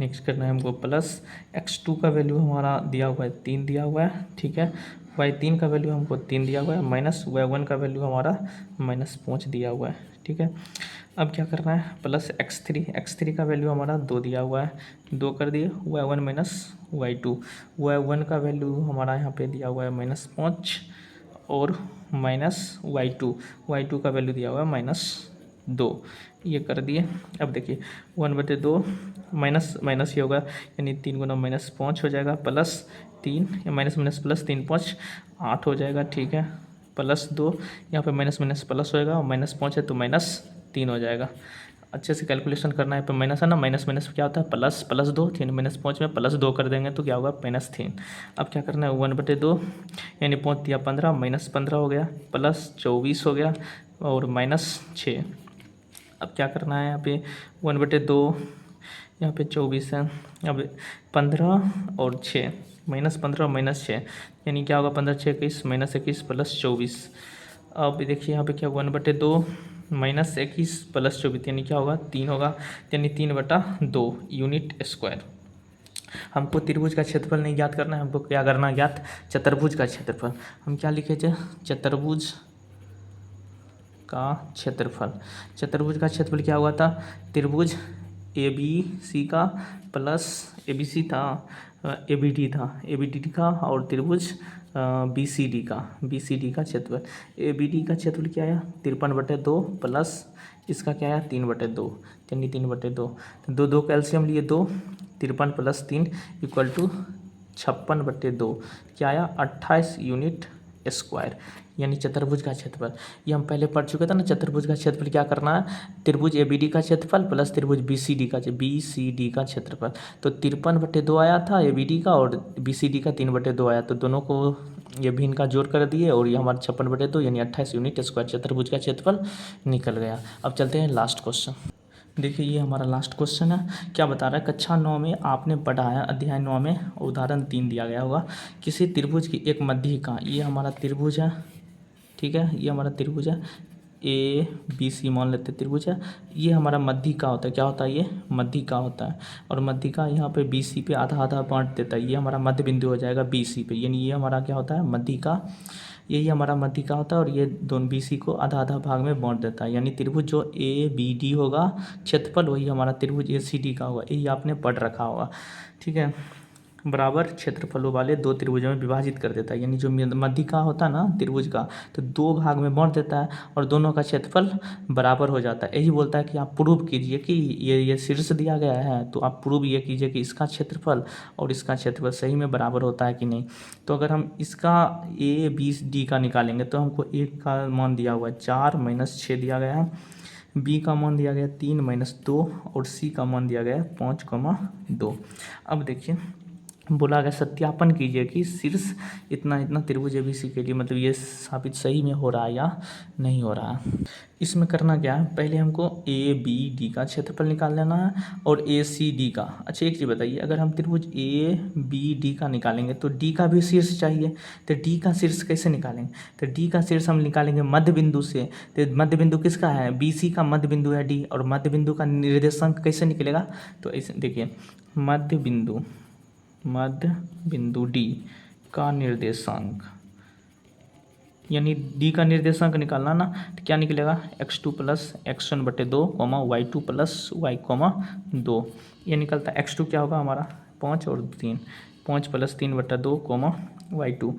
नेक्स्ट करना है हमको प्लस x2 का वैल्यू हमारा दिया हुआ है 3 दिया हुआ है, ठीक है। y3 का वैल्यू हमको 3 दिया हुआ है, माइनस y1 का वैल्यू हमारा -5 दिया हुआ है, ठीक है। अब क्या करना है, प्लस x3 का वैल्यू हमारा 2 दिया हुआ है, 2 कर दिए, y1 माइनस y2, y1 का वैल्यू हमारा यहाँ पे दिया हुआ है -5 और माइनस y2 का वैल्यू दिया हुआ है -2, ये कर दिए। अब देखिए 1/2 माइनस माइनस ये होगा, यानी 3 गुना -5 हो जाएगा, +3 या माइनस +3 5 8 हो जाएगा, ठीक है। +2 यहाँ पे माइनस माइनस प्लस होएगा और -5 है तो -3 हो जाएगा। अच्छे से कैलकुलेशन करना है, पे माइनस है ना, माइनस माइनस क्या होता है ++2, -5 में +2 कर देंगे तो क्या होगा -3। अब क्या करना है 1/2 यानी 5 दिया 15 -15 हो गया, +24 हो गया और -6। अब क्या करना है यहाँ पे 1/2 यहाँ पे 24 है, अब 15 और 6 -15 और -6 यानी क्या होगा 15 6 21 -21 +24। अब देखिए यहाँ पे क्या 1/2 -21 +24 यानी क्या होगा 3 होगा, यानी 3/2 यूनिट स्क्वायर। हमको त्रिभुज का क्षेत्रफल नहीं ज्ञात करना है, हमको क्या करना है ज्ञात, चतुर्भुज का क्षेत्रफल। हम क्या लिखे थे, चतुर्भुज का क्षेत्रफल। चतुर्भुज का क्षेत्रफल क्या हुआ था, त्रिभुज ABC का प्लस ABC था, ABD था, ABD का और त्रिभुज BCD का क्षेत्रफल। ABD का क्षेत्रफल क्या आया 53/2 प्लस इसका क्या आया 3/2, यानी 3/2, तो 2 कैल्शियम लिए 2, 53 + 3 = 56/2, क्या आया 28 यूनिट स्क्वायर, यानी चतुर्भुज का क्षेत्रफल। ये हम पहले पढ़ चुके थे ना, चतुर्भुज का क्षेत्रफल क्या करना है, त्रिभुज ABD का क्षेत्रफल प्लस त्रिभुज BCD का क्षेत्रफल। तो 53/2 आया था ABD का और BCD का 3/2 आया, तो दोनों को ये भी इनका जोड़ कर दिए और ये हमारा 56/2 यानी 28 यूनिट स्क्वायर चतुर्भुज का क्षेत्रफल निकल गया। अब चलते हैं लास्ट क्वेश्चन। देखिए ये हमारा लास्ट क्वेश्चन है। क्या बता रहा है, कक्षा 9 में आपने पढ़ाया, अध्याय 9 में उदाहरण 3 दिया गया होगा। किसी त्रिभुज की एक मध्यिका, ये हमारा त्रिभुज है, ठीक है, ये हमारा त्रिभुज है ABC मान लेते त्रिभुज है। ये हमारा मध्यिका होता है, क्या होता है, ये मध्यिका होता है और मध्यिका यहाँ पे BC पे आधा आधा बांट देता है। ये हमारा मध्य बिंदु हो जाएगा BC पे, यानी ये हमारा क्या होता है मध्यिका, यही हमारा मध्यिका होता है और ये दोनों BC को आधा आधा भाग में बांट देता है। यानी त्रिभुज जो ABD होगा क्षेत्रफल वही हमारा त्रिभुज ACD का होगा, यही आपने पढ़ रखा होगा, ठीक है। बराबर क्षेत्रफलों वाले 2 त्रिभुजों में विभाजित कर देता है, यानी जो मध्यिका होता है ना त्रिभुज का, तो 2 भाग में बांट देता है और दोनों का क्षेत्रफल बराबर हो जाता है। यही बोलता है कि आप प्रूव कीजिए कि ये शीर्ष दिया गया है, तो आप प्रूव ये कीजिए कि इसका क्षेत्रफल और इसका क्षेत्रफल सही में बराबर होता है कि नहीं। तो अगर हम इसका ABD का निकालेंगे तो हमको A का मान दिया हुआ है 4 - 6 दिया गया है, B का मान दिया गया 3 - 2 और C का मान दिया गया 5,2। अब देखिए बोला गया सत्यापन कीजिए कि शीर्ष इतना इतना त्रिभुज ABC के लिए, मतलब ये साबित सही में हो रहा है या नहीं हो रहा है। इसमें करना क्या है, पहले हमको ABD का क्षेत्रफल निकाल लेना है और ACD का। अच्छा एक चीज़ बताइए, अगर हम त्रिभुज ABD का निकालेंगे तो D का भी शीर्ष चाहिए, तो D का शीर्ष कैसे निकालेंगे, तो D का शीर्ष हम निकालेंगे मध्य बिंदु से। तो मध्य बिंदु किसका है, BC का मध्य बिंदु है D, और मध्य बिंदु का निर्देशांक कैसे निकलेगा, तो ऐसे देखिए मध्य बिंदु D का निर्देशांक, यानी D का निर्देशांक निकालना ना, तो क्या निकलेगा x2 + x1/2, y2 + y, 2, ये निकलता है। x2 क्या होगा हमारा 5 और 3, 5 + 3/2, y2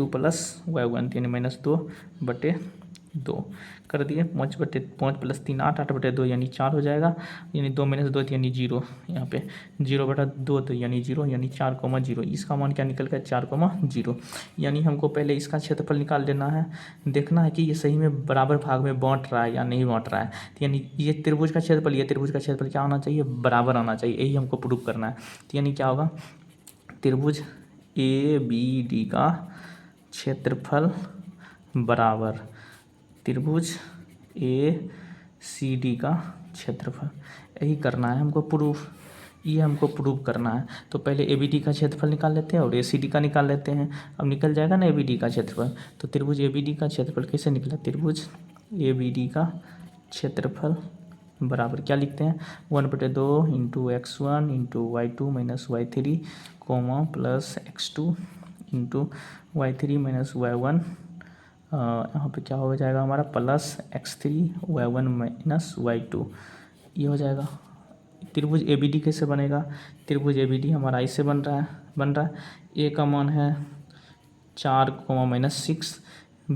+ y1 यानी -2/2 कर दिए। 5 + 3 8, 8/2 यानी 4 हो जाएगा, यानी 2 - 2 यानी 0, यहाँ पे 0/2 तो यानी 0, यानी 4,0। इसका मान क्या निकल गया 4,0, यानी हमको पहले इसका क्षेत्रफल निकाल लेना है, देखना है कि ये सही में बराबर भाग में बांट रहा है या नहीं बांट रहा है। तो यानी ये त्रिभुज का क्षेत्रफल, ये त्रिभुज का क्षेत्रफल क्या होना चाहिए, बराबर आना चाहिए, यही हमको प्रूव करना है। तो यानी क्या होगा, त्रिभुज ABD का क्षेत्रफल बराबर त्रिभुज ACD का क्षेत्रफल, यही करना है हमको प्रूफ, ये हमको प्रूव करना है। तो पहले ABD का क्षेत्रफल निकाल लेते हैं और ACD का निकाल लेते हैं। अब निकल जाएगा ना ABD का क्षेत्रफल, तो त्रिभुज ABD का क्षेत्रफल कैसे निकला, त्रिभुज ABD का क्षेत्रफल बराबर क्या लिखते हैं 1/2 into x1 into y2 minus y3 coma plus x2 into y3 minus y1 यहाँ पे क्या हो जाएगा हमारा plus x3 y1 minus y2 ये हो जाएगा। त्रिभुज ABD कैसे बनेगा, त्रिभुज ABD हमारा ऐसे बन रहा है A का मान है 4 माइनस 6,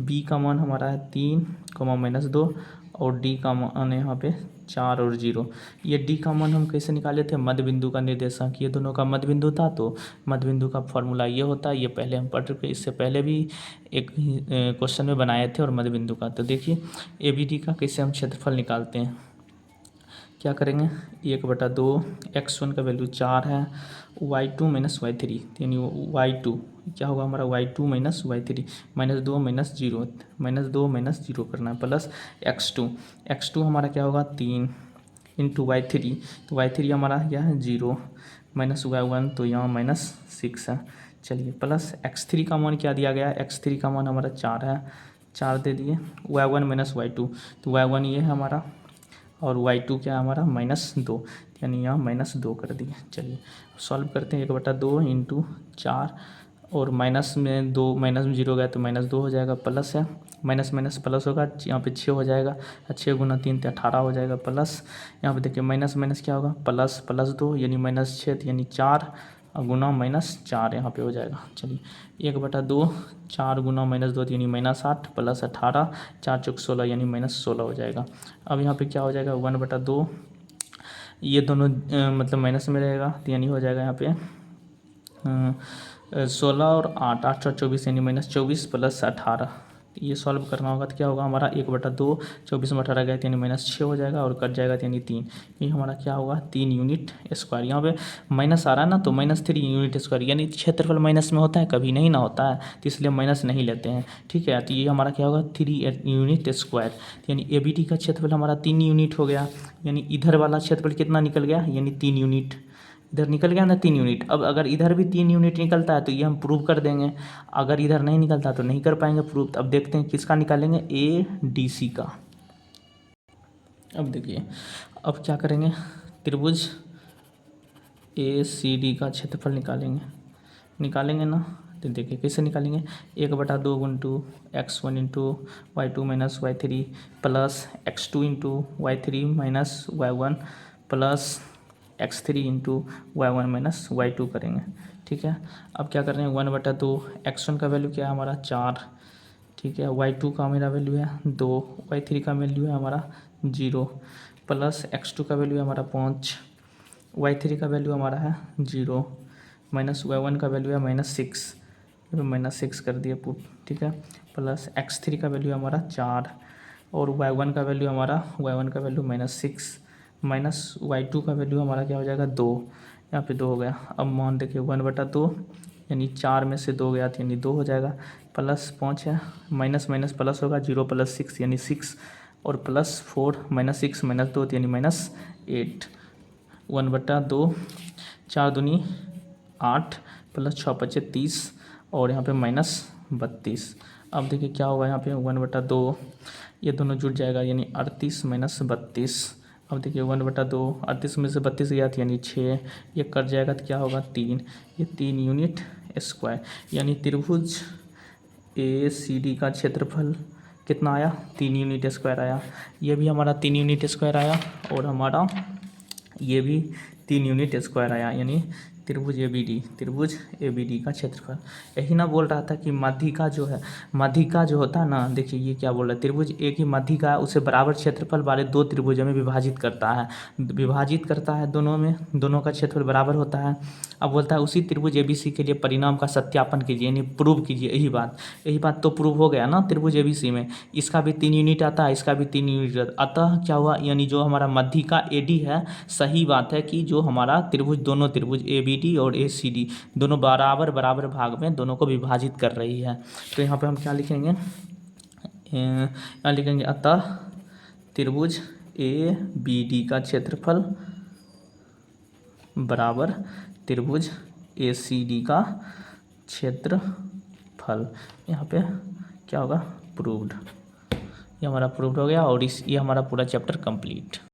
B का मान हमारा है 3 माइनस 2 और D का मान है यहाँ पे 4 और 0। ये D का मान हम कैसे निकाले थे, मध्य बिंदु का निर्देशांक, ये दोनों का मध्य बिंदु था तो मध्य बिंदु का फॉर्मूला ये होता है। ये पहले हम पढ़ चुके, इससे पहले भी एक क्वेश्चन में बनाए थे और मध्य बिंदु का। तो देखिए ABD का कैसे हम क्षेत्रफल निकालते हैं, क्या करेंगे 1/2 x1 का वैल्यू 4 है, y2 माइनस y3 यानी y2 क्या होगा हमारा y2 minus y3 -2 minus 0 -2 minus 0 करना है प्लस x2 हमारा क्या होगा 3 इंटू y3, तो y3 हमारा क्या है 0 माइनस y1 तो यहाँ -6 है। चलिए प्लस x3 का मान क्या दिया गया है, x3 का मान हमारा 4 है, 4 दे दिए, y1 माइनस y2 तो y1 ये है हमारा और y2 क्या है हमारा -2 यानी यहाँ -2 कर दिए। चलिए सॉल्व करते हैं 1/2 इंटू 4 और माइनस में 2 माइनस में 0 गया तो -2 हो जाएगा, प्लस है माइनस माइनस प्लस होगा, यहाँ पे 6 हो जाएगा, 6 गुना 3 तो 18 हो जाएगा, प्लस यहाँ पे देखिए माइनस माइनस क्या होगा प्लस 2 यानी -6 यानी 4 गुना -4 यहाँ पे हो जाएगा। चलिए 1/2 4 गुना -2 यानी -8 प्लस 18 4 चौक 16 यानी -16 हो जाएगा। अब यहाँ पे क्या हो जाएगा 1/2 ये दोनों मतलब माइनस में रहेगा तो यानी हो जाएगा यहाँ पे 16 और 8 8 और 24 यानी -24 प्लस 18। ये सॉल्व करना होगा तो क्या होगा हमारा 1/2 24 में 18 गया यानी -6 हो जाएगा और कट जाएगा यानी 3, ये हमारा क्या होगा 3 यूनिट स्क्वायर। यहाँ पे माइनस आ रहा है ना तो -3 यूनिट स्क्वायर, यानी क्षेत्रफल माइनस में होता है कभी नहीं ना होता है तो इसलिए माइनस नहीं लेते हैं, ठीक है। तो ये हमारा क्या होगा 3 यूनिट स्क्वायर, यानी ABD का क्षेत्रफल हमारा 3 यूनिट हो गया, यानी इधर वाला क्षेत्रफल कितना निकल गया यानी 3 यूनिट, इधर निकल गया ना 3 यूनिट। अब अगर इधर भी 3 यूनिट निकलता है तो ये हम प्रूव कर देंगे, अगर इधर नहीं निकलता तो नहीं कर पाएंगे प्रूव। अब देखते हैं किसका निकालेंगे ADC का। अब देखिए अब क्या करेंगे त्रिभुज ACD का क्षेत्रफल निकालेंगे ना, तो देखिए कैसे निकालेंगे 1/2 into x1 into y2 minus y3 plus x2 into y3 minus y1 plus x3 into y1 minus y2 करेंगे, ठीक है। अब क्या कर रहे हैं 1/2 x1 का वैल्यू क्या है हमारा 4, ठीक है, y2 का मेरा वैल्यू है 2, y3 का वैल्यू है हमारा 0 प्लस x2 का वैल्यू है हमारा 5, y3 का वैल्यू हमारा है 0 माइनस y1 का वैल्यू है -6, -6 कर दिए पुट, ठीक है, प्लस x3 का वैल्यू हमारा 4 और y1 का वैल्यू -6 माइनस y2 का वैल्यू हमारा क्या हो जाएगा 2, यहाँ पे 2 हो गया। अब मान देखिए 1/2 यानी 4 में से 2 गया तो यानी 2 हो जाएगा, प्लस 5 है माइनस माइनस प्लस होगा 0 प्लस 6 यानी 6 और प्लस 4 -6 -2 यानी -8, 1/2 4 दूनी 8 प्लस 6 5 30 और यहाँ पे -32। अब देखिए क्या होगा यहाँ पे 1/2 ये दोनों जुड़ जाएगा यानी 38 -32। अब देखिए 1/2 38 में से 32 गया था यानी 6, ये कट जाएगा तो क्या होगा 3, ये 3 यूनिट स्क्वायर, यानी त्रिभुज ACD का क्षेत्रफल कितना आया 3 यूनिट स्क्वायर आया, ये भी हमारा 3 यूनिट स्क्वायर आया और हमारा ये भी 3 यूनिट स्क्वायर आया, यानी त्रिभुज ABD का क्षेत्रफल। यही ना बोल रहा था कि माध्यिका जो होता है ना, देखिए ये क्या बोल रहा है त्रिभुज A की माध्यिका उसे बराबर क्षेत्रफल वाले 2 त्रिभुजों में विभाजित करता है, दोनों का क्षेत्रफल बराबर होता है। अब बोलता है उसी त्रिभुज ABC के लिए परिणाम का सत्यापन कीजिए यानी प्रूव कीजिए, यही बात तो प्रूव हो गया ना त्रिभुज ABC में, इसका भी 3 यूनिट आता है, इसका भी 3 यूनिट आता है। अतः क्या हुआ यानी जो हमारा माध्यिका AD है, सही बात है कि जो हमारा दोनों त्रिभुज ABD और ACD दोनों बराबर भाग में दोनों को विभाजित कर रही है। तो यहाँ पे हम क्या लिखेंगे, यहाँ लिखेंगे अतः त्रिभुज ABD का क्षेत्रफल बराबर त्रिभुज ACD का क्षेत्रफल। यहाँ पे क्या होगा प्रूव्ड, ये हमारा प्रूव्ड हो गया और ये हमारा पूरा चैप्टर कंप्लीट।